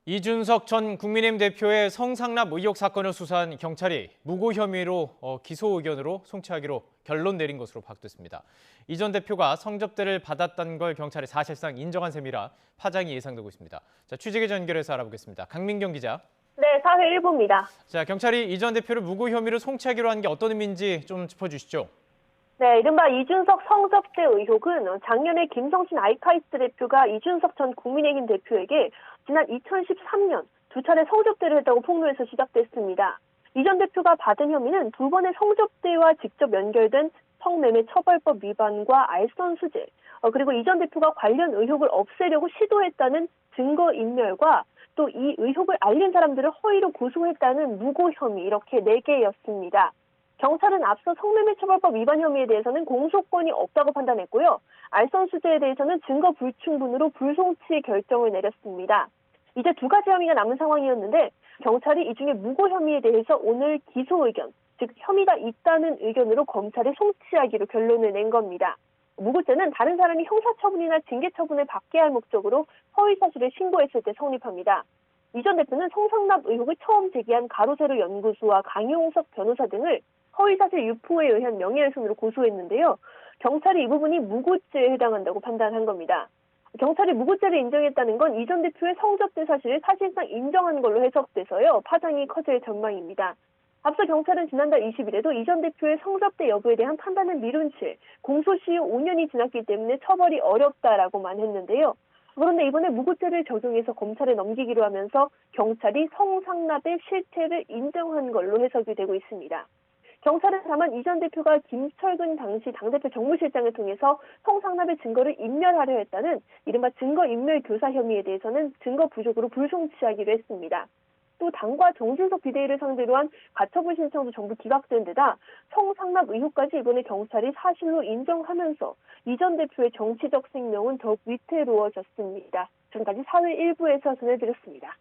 이준석 전 국민의힘 대표의 성상납 의혹 사건을 수사한 경찰이 무고 혐의로 기소 의견으로 송치하기로 결론 내린 것으로 파악됐습니다. 이 전 대표가 성접대를 받았다는 걸 경찰이 사실상 인정한 셈이라 파장이 예상되고 있습니다. 자, 취재기 연결해서 알아보겠습니다. 강민경 기자. 네, 사회 일부입니다. 자, 경찰이 이 전 대표를 무고 혐의로 송치하기로 한 게 어떤 의미인지 좀 짚어주시죠. 네, 이른바 이준석 성접대 의혹은 작년에 김성신 아이카이스트 대표가 이준석 전 국민의힘 대표에게 지난 2013년 두 차례 성접대를 했다고 폭로해서 시작됐습니다. 이 전 대표가 받은 혐의는 두 번의 성접대와 직접 연결된 성매매 처벌법 위반과 알선수재, 그리고 이 전 대표가 관련 의혹을 없애려고 시도했다는 증거인멸과 또 이 의혹을 알린 사람들을 허위로 고소했다는 무고 혐의 이렇게 4개였습니다. 경찰은 앞서 성매매 처벌법 위반 혐의에 대해서는 공소권이 없다고 판단했고요. 알선수재에 대해서는 증거 불충분으로 불송치 결정을 내렸습니다. 이제 두 가지 혐의가 남은 상황이었는데 경찰이 이 중에 무고 혐의에 대해서 오늘 기소 의견, 즉 혐의가 있다는 의견으로 검찰에 송치하기로 결론을 낸 겁니다. 무고죄는 다른 사람이 형사처분이나 징계처분을 받게 할 목적으로 허위사실을 신고했을 때 성립합니다. 이 전 대표는 성상납 의혹을 처음 제기한 가로세로 연구소와 강용석 변호사 등을 허위사실 유포에 의한 명예훼손으로 고소했는데요. 경찰이 이 부분이 무고죄에 해당한다고 판단한 겁니다. 경찰이 무고죄를 인정했다는 건 이 전 대표의 성접대 사실을 사실상 인정한 걸로 해석돼서요. 파장이 커질 전망입니다. 앞서 경찰은 지난달 20일에도 이 전 대표의 성접대 여부에 대한 판단을 미룬 채 공소 시효 5년이 지났기 때문에 처벌이 어렵다라고만 했는데요. 그런데 이번에 무고죄를 적용해서 검찰에 넘기기로 하면서 경찰이 성상납의 실체를 인정한 걸로 해석이 되고 있습니다. 경찰은 다만 이 전 대표가 김철근 당시 당대표 정무실장을 통해서 성상납의 증거를 인멸하려 했다는 이른바 증거인멸 교사 혐의에 대해서는 증거 부족으로 불송치하기로 했습니다. 또 당과 정진석 비대위를 상대로 한 가처분 신청도 전부 기각된 데다 성상납 의혹까지 이번에 경찰이 사실로 인정하면서 이 전 대표의 정치적 생명은 더욱 위태로워졌습니다. 지금까지 사회 일부에서 전해드렸습니다.